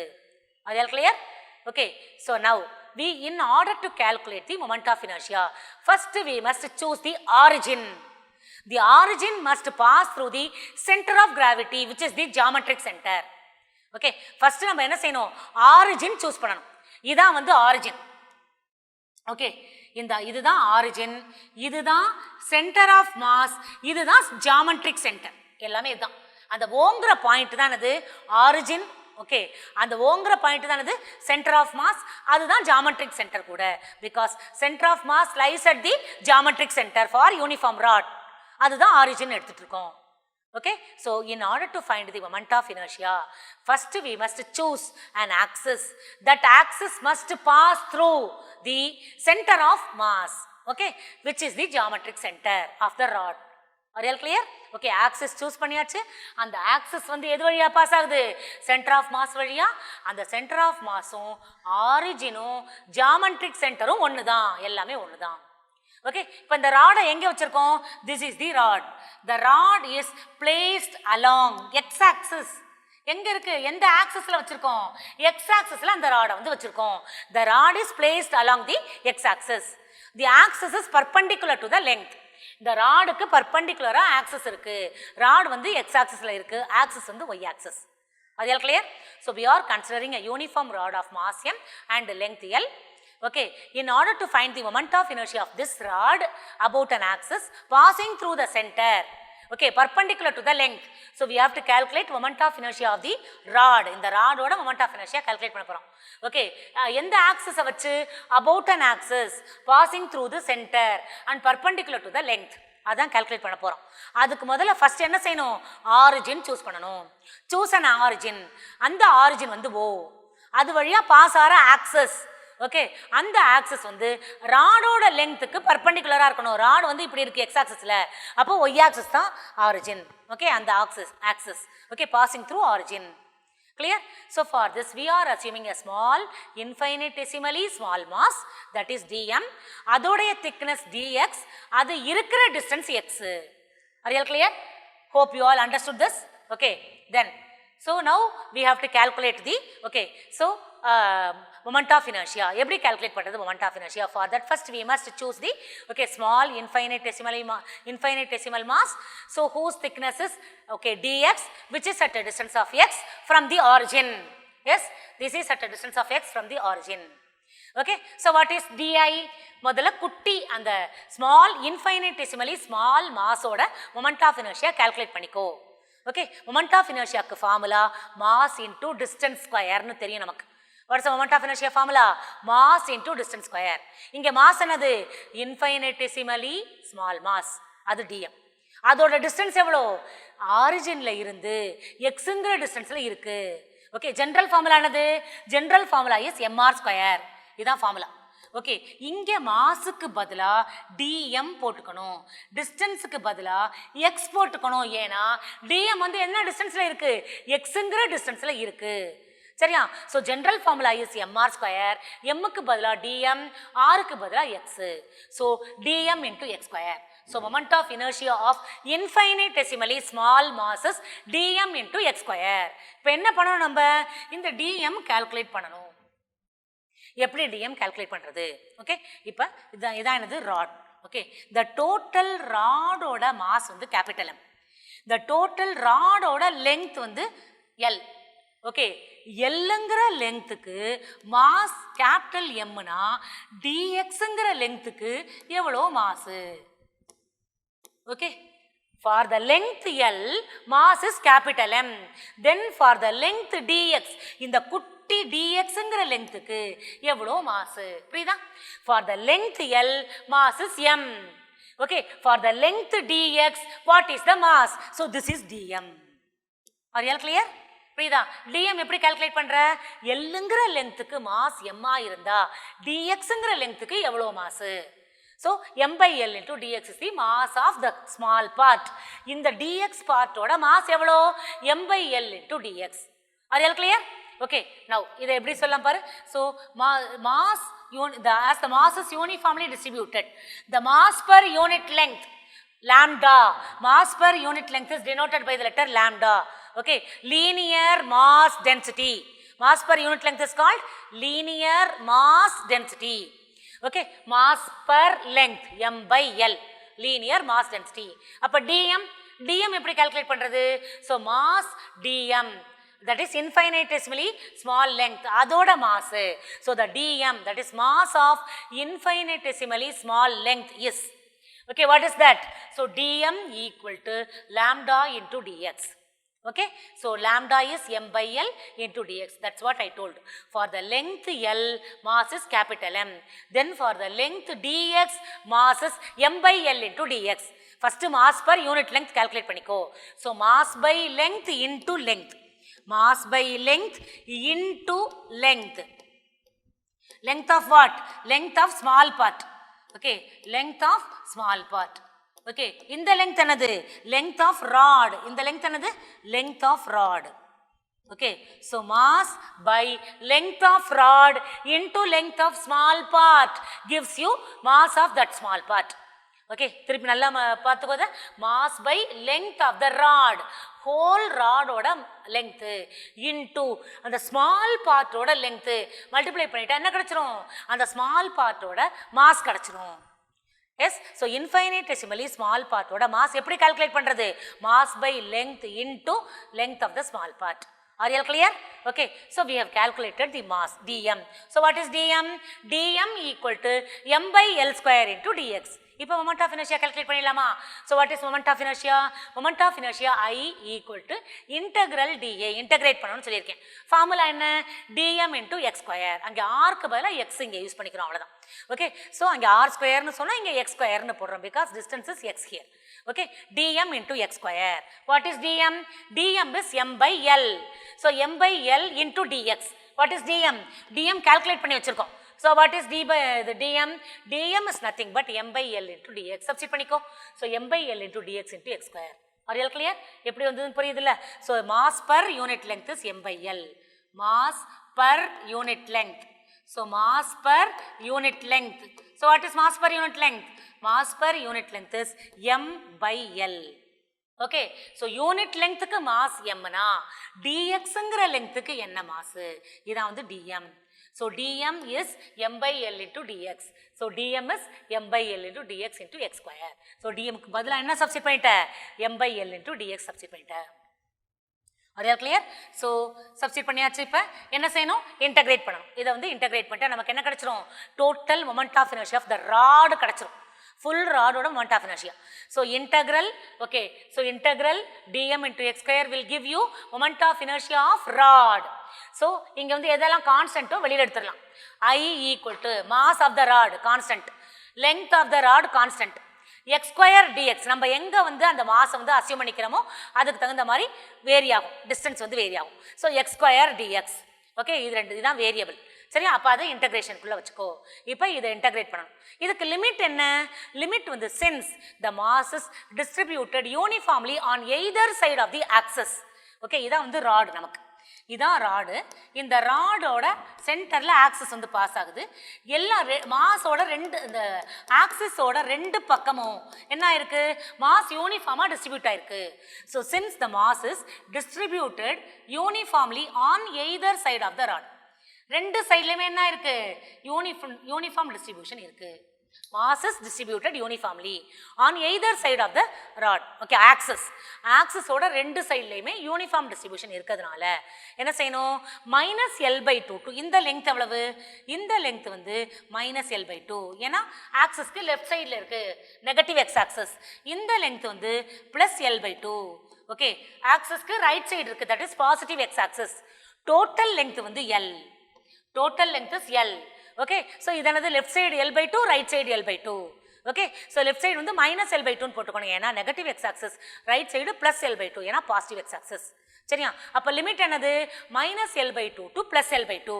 அது clear? Okay, so now we in order to calculate the moment of inertia, first we must choose the origin. The origin must pass through the center of gravity, which is the geometric center. Okay, first நம்ம என்ன செய்யணும்? origin choose பண்ணணும். இதான் வந்து origin. Okay, இதுதான் origin, இதுதான் centre of mass, இதுதான் geometric centre. எல்லாமே இதுதான். அந்த ஓங்குற பாயிண்ட் தான் அது ஆரிஜின். ஓகே, அந்த ஓங்குற பாயிண்ட் தான் அது சென்டர் ஆஃப் மாஸ், அதுதான் ஜியாமெட்ரிக் சென்டர் கூட. Because centre of mass lies at the geometric centre for uniform rod. அதுதான் ஆரிஜின் எடுத்துட்டு இருக்கோம். Okay, so in order to find the moment of inertia, first we must choose an axis. That axis must pass through the center of mass, okay, which is the geometric center of the rod. Are you all clear? Okay, axis choose பண்ணியாச்சு. அந்த axis வந்து எது வழியா pass ஆகுது? center of mass வழியா. அந்த center of massம் ஆரிஜினும் geometric centerம் ஒன்று தான், எல்லாமே ஒன்று தான். ஓகே, இப்போ இந்த ராடை எங்கே வச்சிருக்கோம்? This is the rod. The rod is placed along x axis. எங்க இருக்கு? எந்த ஆக்சிஸ்ல வச்சிருக்கோம்? எக்ஸ் ஆக்சிஸ்ல அந்த ராடை வந்து வச்சிருக்கோம். The rod is placed along the x axis. The axis is perpendicular to the length. இந்த ராடுக்கு பர்பெண்டிகுலரா ஆக்சிஸ் இருக்கு. ராட் வந்து எக்ஸ் ஆக்சிஸ்ல இருக்கு, ஆக்சிஸ் வந்து ஒய் ஆக்சிஸ். அது clear? So we are considering a uniform rod of mass m and length L. Okay, in order to find the moment of inertia of this rod about an axis passing through the center, okay, perpendicular to the length, so we have to calculate moment of inertia of the rod. In the rod oda moment of inertia calculate பண்ண போறோம். Okay, எந்த axis வச்சு? about an axis passing through the center and perpendicular to the length, அதான் calculate பண்ண போறோம். அதுக்கு முதல்ல first என்ன செய்யணும்? ஆரிஜின் சூஸ் பண்ணணும். Choose an origin. அந்த ஆரிஜின் வந்து O, அது வழியா பாஸ் ஆற ஆக்சஸ். ஓகே, அந்த ஆக்சிஸ் வந்து ராடோட லெங்க்த்துக்கு பர்பெண்டிகுலரா இருக்கணும். ராட் வந்து இப்படி இருக்கு எக்ஸ் ஆக்சிஸ்ல, அப்போ ஒய் ஆக்சிஸ் தான் ஆரிஜின். ஓகே, அந்த axis okay passing through origin. Clear? So for this we are assuming a small infinitesimally small mass, that is dm. அதோடைய திக்னஸ் dx, அது இருக்கிற distance x. Are you all clear? Hope you all understood this. Okay, then so now we have to calculate the moment of inertia. எப்படி calculate பண்றது moment of inertia? For that first we must choose the small infinitesimal mass, so whose thickness is dx, which is at a distance of x from the origin. Yes, this is at a distance of x from the origin. Okay, so what is di? முதல்ல குட்டி அந்த small infinitesimally small mass ஓட moment of inertia calculate பண்ணிக்கோ. Okay, moment of inertia க்கு formula mass into distance square னு தெரியும் நமக்கு. What is the moment of inertia formula? Mass into distance square. இங்க mass என்னது? infinitesimally small mass, அது dm. அதோட டிஸ்டன்ஸ் எவ்வளோ? ஆரிஜின்ல இருந்து எக்ஸுங்கிற டிஸ்டன்ஸ்ல இருக்கு. ஓகே, ஜெனரல் ஃபார்முலா என்னது? General formula is mr square. இதான் ஃபார்முலா. ஓகே, இங்கே மாஸுக்கு பதிலா dm போட்டுக்கணும், டிஸ்டன்ஸுக்கு பதிலா x போட்டுக்கணும். ஏன்னா dm வந்து என்ன டிஸ்டன்ஸ்ல இருக்கு? எக்ஸுங்கிற டிஸ்டன்ஸ்ல இருக்கு. சரியா? So general formula is mr square. எம்முக்கு பதிலாக dm, ஆருக்கு பதிலாக x. So dm into x square. So moment of inertia of infinitesimally small masses dm into x square. இப்போ என்ன பண்ணணும்? நம்ம இந்த dm கால்குலேட் பண்ணணும். எப்படி dm கால்குலேட் பண்ணுறது? ஓகே, இப்போ இதான் என்னது? ராட். ஓகே, த டோட்டல் ராடோட மாஸ் வந்து கேபிட்டல் M. த டோட்டல் ராடோட லெங்த் வந்து L. ஓகே, எல்லுங்கிற லெங்க்த்துக்கு மாஸ் கேபிட்டல் எம்னா டிஎக்ஸுங்கிற லெங்க்த்துக்கு எவ்வளோ mass? Okay, for the length L mass is capital M. Then for the length d x, இந்த குட்டி டிஎக்ஸுங்கிற லெங்க்த்துக்கு எவ்வளோ மாசு? புரியுதா? For the length L mass is M. Okay, for the length d x what is the mass? So this is DM. R you all clear? புரியுதா? dm எப்படி calculate பண்ற? எல்லுங்கிற லெங்க்த்துக்கு மாஸ் m இருந்தா dxங்கிற லெங்க்த்துக்கு எவ்வளோ mass? So m/l into dx is the mass of the small part. இந்த dx பார்ட்டோட mass எவ்வளோ? m/l into dx. Are you all clear? Okay, now இதை எப்படி சொல்லலாம் பாரு. So as the mass is uniformly distributed, the mass per unit length lambda. Mass per unit length is denoted by the letter lambda. Okay, linear mass density. Mass per unit length is called linear mass density. Okay, mass per length m by L, linear mass density. அப்ப dm எப்படி calculate பண்றது? So mass dm, that is infinitesimally small length, அதோட mass. So the dm, that is mass of infinitesimally small length is, okay, what is that? So dm equal to lambda into dx. Okay, so lambda is m by L into dx. That's what I told. For the length L, mass is capital M. Then for the length dx, mass is m by L into dx. First mass per unit length calculate பண்ணிக்கோ. So mass by length into length. Mass by length into length. Length of what? Length of small part. Okay, length of small part. Okay, in the length another length of rod, in the length another length of rod. Okay, so mass by length of rod into length of small part gives you mass of that small part. Okay, திருப்பி நல்லா பார்த்துக்கோத, mass by length of the rod, whole rod ஓட length into அந்த small part ஓட length multiply பண்ணிட்டா என்ன கிடைச்சிரும்? அந்த small part ஓட mass கிடைச்சிரும். Yes, so infinitesimally small part oda mass எப்படி calculate பண்றது? Mass by length into length of the small part. Are you all clear? Okay, so we have calculated the mass dm. So what is dm? dm equal to m by L square into dx. இப்போ moment of inertia calculate பண்ணிடலாமா? So what is moment of inertia? Moment of inertia I equal to integral dA. integrate பண்ணணும்னு சொல்லியிருக்கேன். Formula என்ன? dm into x square. அங்கே rக்கு பதிலாக x இங்கே use பண்ணிக்கிறோம், அவ்வளோதான். Okay, so அங்கே r ஸ்கொயர்னு சொன்னால் இங்கே x ஸ்கொயர்னு போடுறோம், because distance is x here. Okay, dm into x square. What is dm? dm is m by L. So m by L into dx. What is dm? dm calculate பண்ணி வச்சிருக்கோம். So what is d by the dm? dm is nothing but m by L into dx. Substitute பண்ணிக்கோ. So m by L into dx into x square. Are you all clear? எப்படி வந்ததுன்னு புரியுதுல்ல? So mass per unit length is m by L. Mass per unit length. So mass per unit length. So what is mass per unit length? Mass per unit length is m by L. Okay, so unit length க்கு mass m னா dxங்கற lengthக்கு என்ன mass? இதான் வந்து dm. So dm is m by L into dx. So dm is m by L into dx into x square. So dm க்கு பதிலா என்ன substitute பண்ணிட்ட? m by L into dx substitute பண்ணிட்ட. Are you clear? So substitute பண்ணியாச்சு. இப்போ என்ன செய்யணும்? Integrate பண்ணணும். இதை வந்து இன்டகிரேட் பண்ணிட்டா நமக்கு என்ன கிடைச்சிரும்? Total moment of inertia of the rod கிடைச்சிரும். full rod ஓட moment of inertia. So integral, okay, so integral dm into x square will give you moment of inertia of rod. So இங்க வந்து எதெல்லாம் கான்ஸ்டன்ட்டோ வெளியில எடுத்துடலாம். I equal to mass of the rod constant, length of the rod constant, x square dx. நம்ம எங்க வந்து அந்த mass வந்து அசியூம் பண்ணிக்கிறோமோ அதுக்கு தகுந்த மாதிரி வேரி ஆகும், டிஸ்டன்ஸ் வந்து வேரி ஆகும். So X square dx. Okay, இது ரெண்டு இதுதான் வேரியபிள். சரியா? அப்போ அதை இன்டகிரேஷனுக்குள்ளே வச்சுக்கோ. இப்போ இதை இன்டகிரேட் பண்ணணும். இதுக்கு லிமிட் என்ன? லிமிட் வந்து since the mass is distributed uniformly on either side of the axis. Okay, இதான் வந்து ராடு. நமக்கு இதான் ராடு. இந்த ராடோட சென்டரில் ஆக்சஸ் வந்து பாஸ் ஆகுது. எல்லா மாஸோட ரெண்டு, இந்த ஆக்சிஸோட ரெண்டு பக்கமும் என்ன ஆயிருக்கு? மாஸ் யூனிஃபார்மாக டிஸ்ட்ரிபியூட் ஆயிருக்கு. So since the mass is distributed uniformly on either side of the rod, ரெண்டு சைட்லையுமே என்ன இருக்கு? யூனிஃபார்ம் டிஸ்ட்ரிபியூஷன் இருக்கு. Mass is distributed uniformly on either side of the rod. Okay, axis. Axis ஓட ரெண்டு சைட்லையுமே யூனிஃபார்ம் டிஸ்ட்ரிபியூஷன் இருக்கிறதுனால என்ன செய்யணும்? Minus L by two. இந்த லெங்த் எவ்வளவு? இந்த லெங்த் வந்து மைனஸ் எல் பை டூ. ஏன்னா ஆக்சஸ்க்கு லெஃப்ட் சைடில் இருக்கு நெகட்டிவ் எக்ஸ் ஆக்சஸ். இந்த லெங்த் வந்து plus L by two. Okay, ஆக்சஸ்க்கு ரைட் சைடு இருக்கு, that is positive x axis. Total length வந்து L. Total length is L. Okay, so இதனது left side L by two, right side L by two. Okay, so left side வந்து minus L by டூன்னு போட்டுக்கணும், ஏன்னா negative x axis. Right side plus L by two, ஏன்னா positive x axis. சரியா? அப்போ limit என்னது? Minus L by two to plus L by two.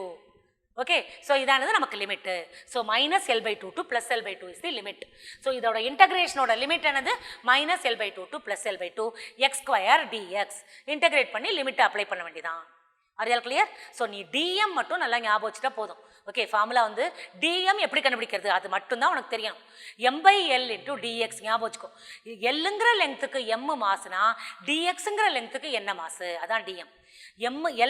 Okay, so இதானது நமக்கு limit. So minus L by two to plus L by two is the limit. So இதோட இன்டகிரேஷனோட limit என்னது? Minus L by two to plus L by two x square d x. Integrate பண்ணி லிமிட்டை apply பண்ண வேண்டியதான். Are you all clear? So நீ dm மட்டும் நல்லா ஞாபகம் வச்சுட்டா போதும். ஓகே, ஃபார்முலா வந்து dm எப்படி கண்டுபிடிக்கிறது அது மட்டும் தான் உனக்கு தெரியணும். m/l into dx ஞாபகம் வச்சுக்கோ. Lங்கிற லெங்க்த்துக்கு m மாஸ்னா dxங்கிற லெங்க்த்துக்கு என்ன மாஸ், அதான் dm.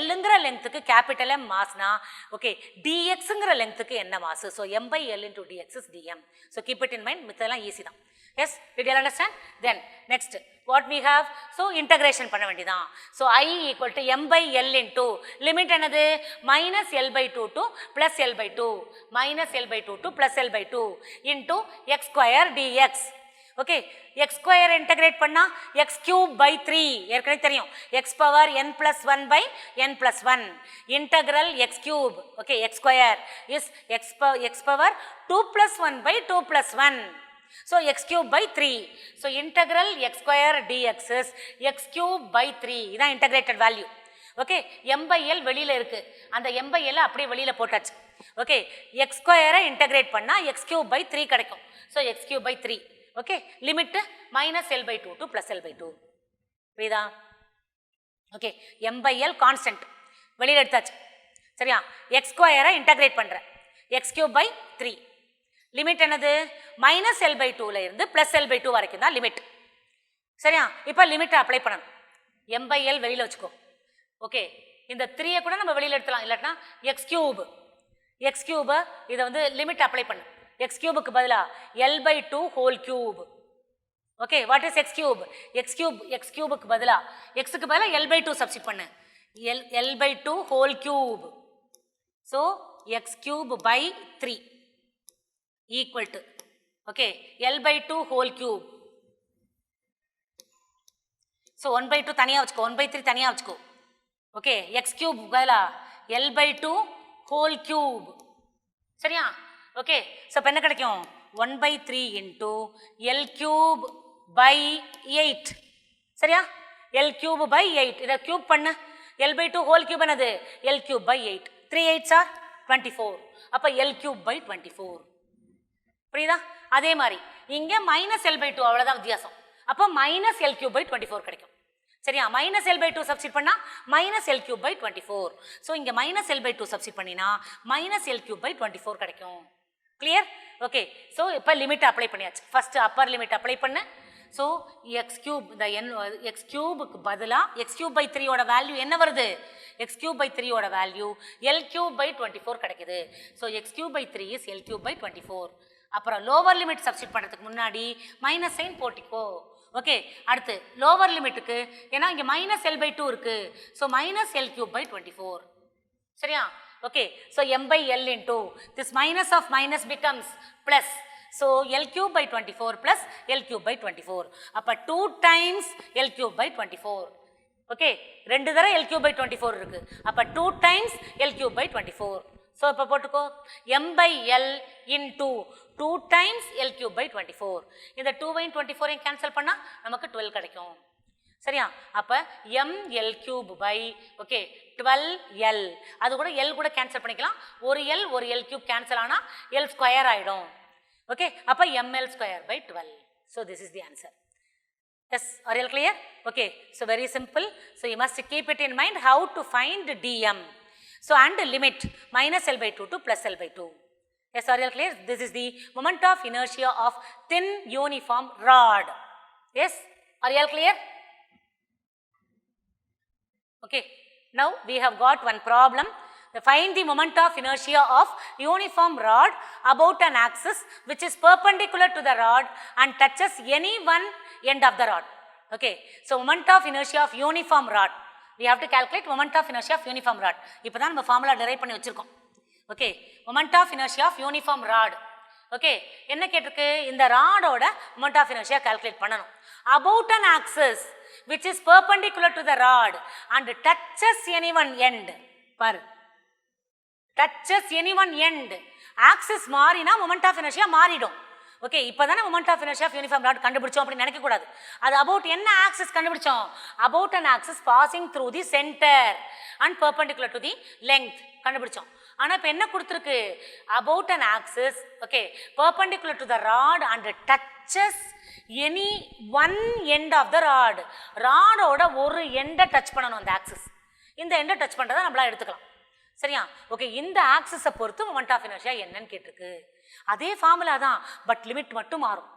Lங்கிற லெங்க்த்துக்கு கேபிட்டல் M மாஸ்னா ஓகே dxங்கிற லெங்க்த்துக்கு என்ன mass. So m/l into dx is dm. So keep it in mind, மித்தெல்லாம் ஈஸி தான். Yes, did you understand? Then next what we have, so integration பண்ண வேண்டியதான். So I equal to m/l into limit என்னது minus l/2 to plus l/2 minus l/2 to plus l/2 into x square dx. Okay, x square integrate பண்ணா x cube by 3 ஏற்கனவே தெரியும். x power n plus 1 by n plus 1 integral x cube. Okay, x square is x power 2 plus 1 by 2 plus 1. So x cube by 3. So integral x square dx is x cube by 3. இதான் integrated value. Okay, m/l வெளியில இருக்கு, அந்த m/l அப்படியே வெளியில போட்டாச்சு. Okay, x ஸ்கொயரை integrate பண்ணா x cube by 3 கிடைக்கும். So x cube by 3. Okay, limit minus l/2 to plus l/2. புரியுதா? ஓகே, m/l கான்ஸ்டன்ட் வெளியில எடுத்தாச்சு. சரியா? x ஸ்கொயரை இன்டகிரேட் பண்ற x cube by 3. லிமிட் என்னது minus l/2ல இருந்து plus l/2 வரைக்கும் தான் லிமிட். சரியா? இப்போ லிமிட் அப்ளை பண்ணணும். m/l வெளியில வச்சுக்கோ. ஓகே, இந்த 3 கூட நம்ம வெளியில எடுத்துலாம், இல்லட்டா x cube இதை வந்து லிமிட் அப்ளை பண்ணு. x கியூபுக்கு பதிலா l/2 whole cube. Okay, what is x கியூபுக்கு பதிலா xக்கு பதிலா l/2 சப்ஸ்டிட் பண்ணு. l/2 whole cube. So x cube by 3 equal to okay l/2 whole cube. So 1/2 தனியா வச்சுக்கோ, 1/3 தனியா வச்சுக்கோ. ஓகே, x cube பதிலா l/2 whole cube. சரியா? ஓகே, ஸோ இப்போ என்ன கிடைக்கும் 1/3 into l cube by 8. சரியா? l cube by 8 இதை கியூப் பண்ணு. l/2 whole cube என்னது l cube by 8. 3 8s are 24. அப்போ l cube by 24. புரியுதா? அதே மாதிரி இங்கே minus l/2 அவ்வளோதான் வித்தியாசம். அப்போ minus l cube by 24 கிடைக்கும். சரியா? minus l/2 சப்ஸ்டிட் பண்ணா minus l cube by 24. So இங்கே minus l/2 சப்ஸ்டிட் பண்ணினா minus l cube by 24 கிடைக்கும். கிளியர்? ஓகே, ஸோ இப்போ லிமிட் அப்ளை பண்ணியாச்சு. ஃபர்ஸ்ட் அப்பர் லிமிட் அப்ளை பண்ணு. ஸோ எக்ஸ் கியூப் இந்த எக்ஸ் கியூபுக்கு பதிலாக எக்ஸ் கியூப் பை 3யோட வேல்யூ என்ன வருது? எக்ஸ் கியூப் பை 3யோட வேல்யூ எல் கியூப் பை 24 கிடைக்குது. So x cube by 3 is L cube by 24. அப்புறம் லோவர் லிமிட் சப்ஸ்டிட் பண்ணுறதுக்கு முன்னாடி மைனஸ் சைன் போட்டிக்கோ. ஓகே, அடுத்து லோவர் லிமிட்டுக்கு ஏன்னா இங்கே minus l/2 இருக்கு. So minus l cube by 24. சரியா? Okay, so m/l into this minus of minus becomes plus. So l cube by 24 plus l cube by 24. அப்போ 2 times l cube by 24. Okay, ரெண்டு தடவை l cube by 24 இருக்கு. அப்போ 2 times l cube by 24. So இப்போ போட்டுக்கோ m/l into 2 times l cube by 24. இந்த 2வையும் 24ஐயும் cancel பண்ணால் நமக்கு 12 கிடைக்கும். சரியா? அப்போ ml cube by okay 12l. அது கூட l கூட கேன்சல் பண்ணிக்கலாம். ஒரு l cube கேன்சல் ஆனால் l ஸ்கொயர் ஆகிடும். ஓகே, அப்போ ml square by 12. So this is the answer. Yes, are you clear? Okay, so very simple. So you must keep it in mind how to find dm. So and limit minus l/2 to plus l/2. Yes, are you clear? This is the moment of inertia of thin uniform rod. Yes, are you clear? Okay, now we have got one problem. Find the moment of inertia of uniform rod about an axis which is perpendicular to the rod and touches any one end of the rod. Okay, so moment of inertia of uniform rod. We have to calculate moment of inertia of uniform rod. இப்போ தான் நம்ம formula derive பண்ணி வச்சிருக்கோம். Okay, moment of inertia of uniform rod. Okay, என்ன கேட்டிருக்கு? இந்த ராடோட moment of inertia calculate பண்ணணும். About an axis which is perpendicular to the rod and touches any one end. பாரு, touches any one end. Axis மாறினா moment of inertia மாறிடும். Okay, இப்போ தானே moment of inertia of uniform rod கண்டுபிடிச்சோம் அப்படின்னு நினைக்கக்கூடாது. அது about என்ன ஆக்சிஸ் கண்டுபிடிச்சோம்? about an axis passing through the center and perpendicular to the length கண்டுபிடிச்சோம். ஆனால் இப்போ என்ன கொடுத்துருக்கு? about an axis okay perpendicular to the rod and touches any one end of the rod. ராடோட ஒரு எண்டை டச் பண்ணணும் அந்த ஆக்சிஸ். இந்த எண்டை டச் பண்ணுறதை நம்மளால் எடுத்துக்கலாம். சரியா? ஓகே, இந்த ஆக்சிஸை பொறுத்து மொமெண்ட் ஆஃப் இனர்ஷியா என்னன்னு கேட்டிருக்கு. அதே ஃபார்முலா தான், பட் லிமிட் மட்டும் மாறும்.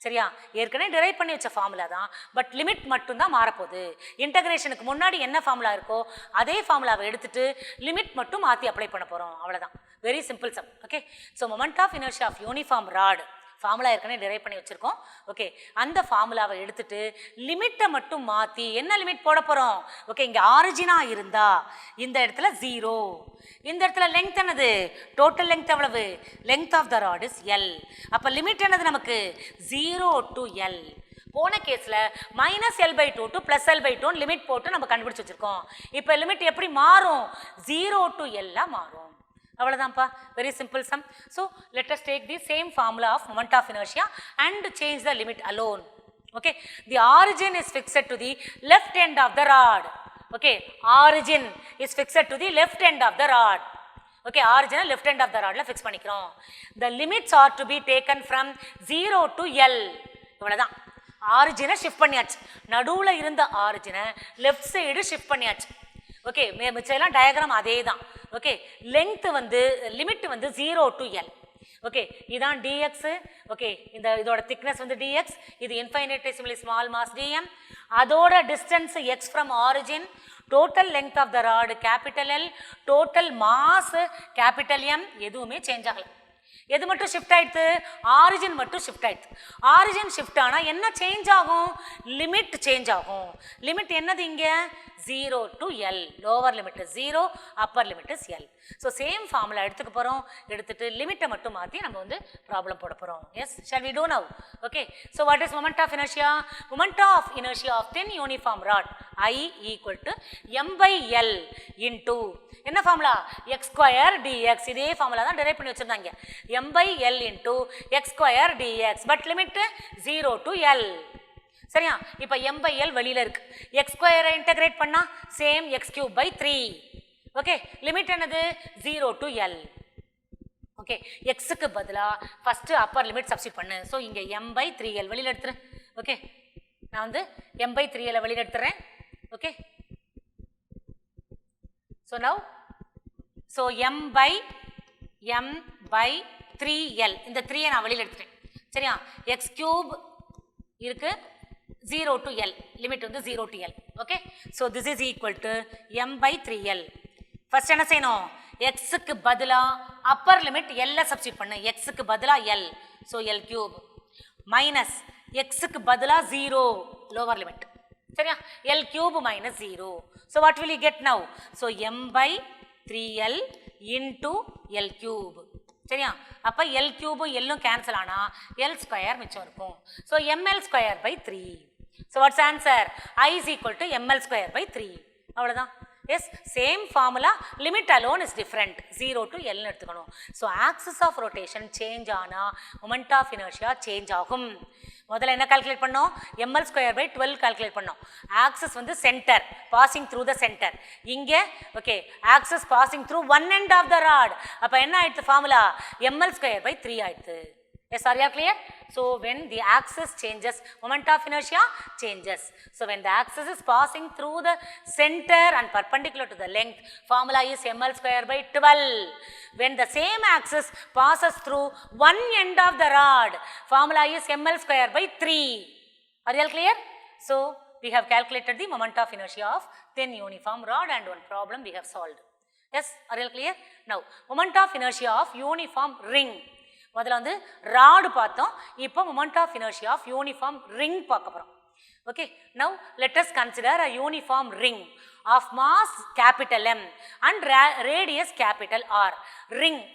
சரியா? ஏற்கனவே டிரைவ் பண்ணி வச்ச ஃபார்முலா தான், பட் லிமிட் மட்டும் தான் மாறப்போகுது. இன்டகிரேஷனுக்கு முன்னாடி என்ன ஃபார்முலா இருக்கோ அதே ஃபார்முலாவை எடுத்துட்டு லிமிட் மட்டும் மாற்றி அப்ளை பண்ண போகிறோம். அவ்வளோதான், very simple sum. Okay, so moment of inertia of uniform rod formula ஏற்கனவே டிரைவ் பண்ணி வச்சுருக்கோம். ஓகே, அந்த ஃபார்முலாவை எடுத்துட்டு லிமிட்டை மட்டும் மாற்றி என்ன லிமிட் போட போகிறோம்? ஓகே, இங்கே ஆரிஜினாக இருந்தால் இந்த இடத்துல 0, இந்த இடத்துல லெங்த் என்னது? டோட்டல் லெங்த் எவ்வளவு? Length of the rod is L. அப்போ லிமிட் என்னது நமக்கு? 0 to L. போன கேஸில் -L/2 to +L/2 லிமிட் போட்டு நம்ம கண்டுபிடிச்சி வச்சுருக்கோம். இப்போ லிமிட் எப்படி மாறும்? 0 to L மாறும். அவ்வளோதான்ப்பா, very simple sum. So let us take the same formula of moment of inertia and change the limit alone. Okay, the origin is fixed to the left end of the rod. Okay, origin is fixed to the left end of the rod. Okay, ஆரிஜினை left end of the ராட்ல fix பண்ணிக்கிறோம். The limits are to be taken from 0 to L. இவ்வளோதான், ஆரிஜினை shift பண்ணியாச்சு. நடுவில் இருந்த ஆரிஜினை left side shift பண்ணியாச்சு. Okay, மிச்சம் டயக்ராம் அதே தான். ஓகே, லெங்த் வந்து லிமிட் வந்து 0 to L. ஓகே, இதான் dx. ஓகே, இதோட திக்னஸ் வந்து dx. இது இன்ஃபைனிட்டெசிமலி ஸ்மால் மாஸ் dm. அதோட distance x from origin. Total length of the rod capital L. Total mass capital M. எதுவுமே சேஞ்ச் ஆகலை. எது மட்டும் ஷிஃப்ட் ஆயிடுது? ஆரிஜின் மட்டும் ஷிஃப்ட் ஆயிடுது. ஆரிஜின் ஷிஃப்ட் ஆனால் என்ன சேஞ்ச் ஆகும்? லிமிட் சேஞ்ச் ஆகும். லிமிட் என்னது இங்கே? 0 to L. Lower limit 0, upper limit is L. So same formula எடுத்துக்க போகிறோம். எடுத்துட்டு லிமிட்டை மட்டும் மாற்றி நம்ம வந்து ப்ராப்ளம் போட போகிறோம். Yes, shall we do now? Okay, so what is moment of inertia? Moment of inertia of thin uniform rod I equal to m/L into என்ன ஃபார்முலா? x² dx. இதே ஃபார்முலா தான் டிரைவ் பண்ணி வச்சுருந்தாங்க. m/L into x² dx. But limit 0 to L. சரியா? இப்போ m/L வெளியில் இருக்கு. x² integrate பண்ணா சேம் x³/3. ஓகே, லிமிட் என்னது? 0 to L. ஓகே, எக்ஸுக்கு பதிலாக ஃபஸ்ட்டு அப்பர் லிமிட் சப்ஸ்டிட் பண்ணு. ஸோ இங்கே m/3L வெளியில் எடுத்துரு. ஓகே, நான் வந்து m/3L வெளியில் எடுத்துறேன். Okay, so now so m/3L இந்த 3 நான் வெளியில் எடுத்துட்டேன். சரியா? x³ இருக்கு, 0 to L. லிமிட் வந்து 0 to L. Okay, so this is equal to m/3L. First என்ன செய்யணும்? எக்ஸுக்கு பதிலாக அப்பர் லிமிட் L சப்ஸ்டிட் பண்ணு. எக்ஸுக்கு பதிலாக L, ஸோ L³ மைனஸ் எக்ஸுக்கு பதிலாக 0 லோவர் லிமிட். சரியா? L³ minus 0. So what will you get now? So m/3L into L³. சரியா? அப்போ L³ எல்லும் கேன்சல் ஆனால் L² மிச்சம் இருக்கும். So mL²/3. So what's answer? I is equal to mL²/3. அவ்வளோதான். Yes, same formula, limit alone is different. 0 to L எடுத்துக்கணும். So axis of rotation change ஆனால் moment of inertia change ஆகும். முதல்ல என்ன calculate பண்ணோம்? mL²/12 கால்குலேட் பண்ணோம். Axis வந்து centre, passing through the centre. இங்கே okay, axis passing through one end of the rod. அப்போ என்ன ஆயிடுது? ஃபார்முலா mL²/3 ஆயிடுது. Yes, are you clear? So when the axis changes, moment of inertia changes. So when the axis is passing through the center and perpendicular to the length, formula is mL²/12. When the same axis passes through one end of the rod, formula is mL²/3. Are you all clear? So we have calculated the moment of inertia of thin uniform rod and one problem we have solved. Yes, are you all clear? Now moment of inertia of uniform ring. முதல்ல வந்து rod பார்த்தோம். இப்போ moment of inertia of uniform ring பார்க்க போகிறோம். Okay, now let us consider a uniform ring of mass capital M and radius capital R.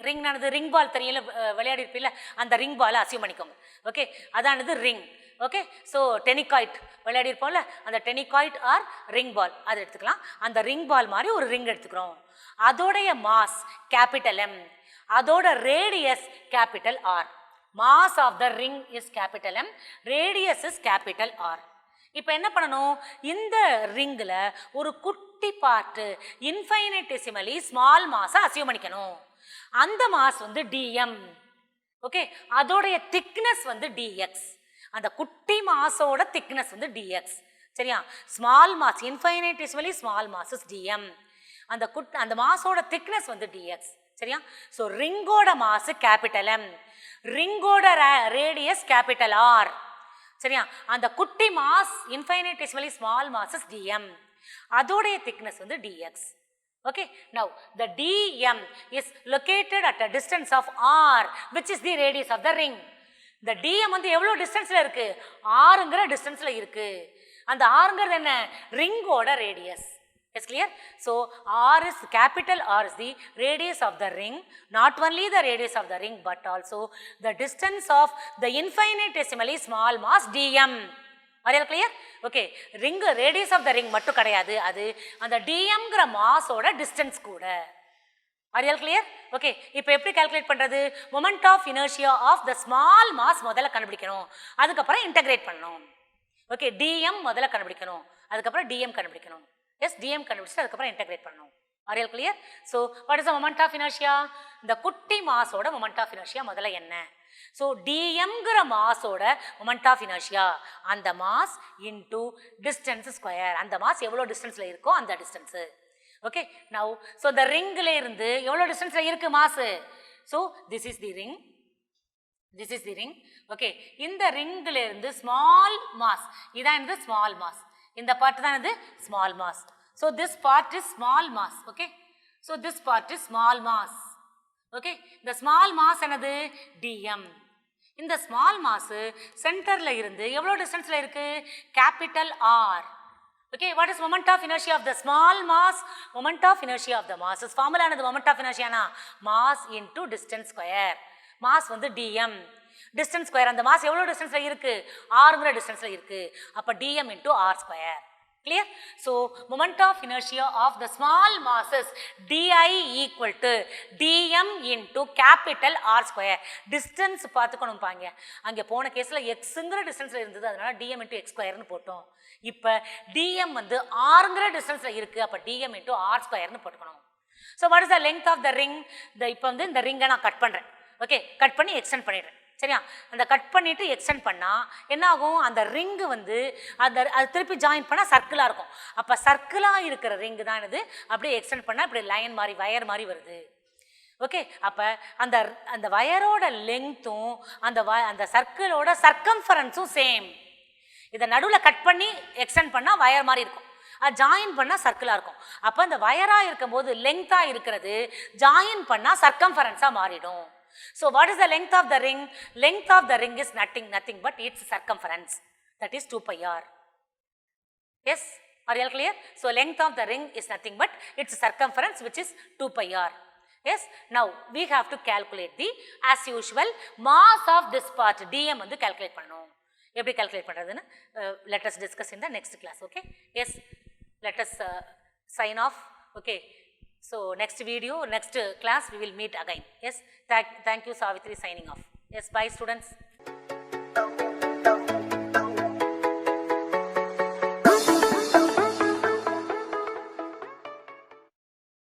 ரிங்னானது ring ball தெரியல, விளையாடி இருப்பீல்ல, அந்த ரிங் பாலை அசியூம் பண்ணிக்கோங்க. ஓகே, அதானது ரிங். ஓகே, ஸோ டெனிகாய்ட் விளையாடி இருப்போம்ல, அந்த டெனிகாய்ட் ஆர் ரிங் பால் அதை எடுத்துக்கலாம். அந்த ரிங் பால் மாதிரி ஒரு ரிங் எடுத்துக்கிறோம். அதோடைய மாஸ் கேபிட்டல் M, அதோட radius capital R. Mass of the ring is capital M, radius is capital R. இப்போ என்ன பண்ணணும்? இந்த ரிங்கில் ஒரு குட்டி பார்ட்டு இன்ஃபைனிட்டெசிமலி ஸ்மால் மாஸை அசியூம் பண்ணிக்கணும். அந்த மாஸ் வந்து dm. ஓகே, அதோடைய திக்னஸ் வந்து dx. அந்த குட்டி மாஸோட திக்னஸ் வந்து dx. சரியா? Small mass infinitesimally small mass is dm. அந்த மாஸோட திக்னஸ் வந்து dx. சரியா? ஸோ ரிங்கோட mass capital M, ரிங்கோட radius capital R. சரியா? அந்த குட்டி மாஸ் இன்ஃபைனிட்டிஸ்மலி ஸ்மால் மாஸஸ் dm, அதோடைய திக்னஸ் வந்து dx. Okay, now the dm is located at a distance of r, which is the radius of the ring. The dm வந்து எவ்வளோ டிஸ்டன்ஸ்ல இருக்கு? rங்கிற டிஸ்டன்ஸ்ல இருக்கு. அந்த rங்கிறது என்ன? ரிங்கோட radius. Yes, clear? So capital R is the radius of the ring, not only the radius of the ring but also the distance of the infinitesimally small mass dm. Are you clear? Okay, ring radius of the ring மட்டும் கிடையாது, அது அந்த dmங்கிற மாஸோட distance கூட. Are you clear? Okay, இப்போ எப்படி calculate பண்றது? Moment of inertia of the small mass முதல்ல கண்டுபிடிக்கணும், அதுக்கப்புறம் இன்டகிரேட் பண்ணணும். ஓகே, dm முதல்ல கண்டுபிடிக்கணும், அதுக்கப்புறம் dm கண்டுபிடிக்கணும். எஸ், dm கண்டுபிடிச்சு அதுக்கப்புறம் இன்டகிரேட் பண்ணணும். Are you clear? So what is the moment of inertia? இந்த குட்டி மாஸோட moment of inertia முதல்ல என்ன? So dmங்கிற மாஸோட moment of inertia, அந்த மாஸ் இன்டு டிஸ்டன்ஸ் ஸ்கொயர். அந்த மாஸ் எவ்வளோ டிஸ்டன்ஸ்ல இருக்கோ அந்த distance. Okay, now so the ringல இருந்து எவ்வளோ டிஸ்டன்ஸ்ல இருக்கு mass? So this is the ring, this is the ring. Okay, இந்த ரிங்ல இருந்து ஸ்மால் மாஸ், இதான் இந்த ஸ்மால் மாஸ், இந்த பார்ட் தான் இது small mass. So this part is small mass. Okay, so this part is small mass. Okay, the small mass என்னது? dm. இந்த small mass சென்டர்ல இருந்து எவ்வளோ டிஸ்டன்ஸ்ல இருக்கு? Capital R. Okay, what is moment of inertia of the small mass? Moment of inertia of the mass is formula என்னது? moment of inertia னா mass into distance square. mass வந்து dm, distance square. அந்த mass எவ்வளோ டிஸ்டன்ஸ்ல இருக்கு? Rங்கிற டிஸ்டன்ஸ்ல இருக்கு. அப்ப dm into R square. Clear? So moment of inertia of the small masses di equal to dm into capital R square. Distance பார்த்துக்கணும் பாங்க, அங்கே போன கேஸில் எக்ஸுங்கிற டிஸ்டன்ஸில் இருந்தது, அதனால dm into x ஸ்கொயர்னு போட்டோம். இப்போ dm வந்து ஆறுங்கிற டிஸ்டன்ஸில் இருக்குது, அப்போ dm into R ஸ்கொயர்னு போட்டுக்கணும். So what is the length of the ring? இப்போ வந்து இந்த ரிங்கை நான் கட் பண்ணுறேன். ஓகே, கட் பண்ணி எக்ஸ்டெண்ட் பண்ணிடுறேன். சரியா? அந்த கட் பண்ணிவிட்டு எக்ஸ்டெண்ட் பண்ணால் என்ன ஆகும்? அந்த ரிங்கு வந்து அது திருப்பி ஜாயின் பண்ணால் சர்க்கிளாக இருக்கும். அப்போ சர்க்கிளாக இருக்கிற ரிங்கு தான் இது. அப்படியே எக்ஸ்டெண்ட் பண்ணால் இப்படி லைன் மாதிரி வயர் மாதிரி வருது. ஓகே, அப்போ அந்த வயரோட லெங்த்தும் அந்த சர்க்கிளோட சர்க்கம்ஃபரன்ஸும் சேம். இதை நடுவில் கட் பண்ணி எக்ஸ்டெண்ட் பண்ணால் வயர் மாதிரி இருக்கும், அது ஜாயின் பண்ணால் சர்க்கிளாக இருக்கும். அப்போ அந்த வயராக இருக்கும்போது லெங்த்தாக இருக்கிறது ஜாயின் பண்ணால் சர்க்கம்ஃபரன்ஸாக மாறிடும். So what is the length of the ring? Length of the ring is nothing but its circumference, that is 2 pi r. Yes, are you all clear? So length of the ring is nothing but its circumference, which is 2 pi r. Yes, now we have to calculate the, as usual, mass of this part dm வந்து calculate பண்ணணும். எப்படி calculate பண்றதுன்னு let us discuss in the next class. Okay, yes, let us sign off. Okay, so next video, next class we will meet again. Yes, thank you Savitri, signing off. Yes, bye students.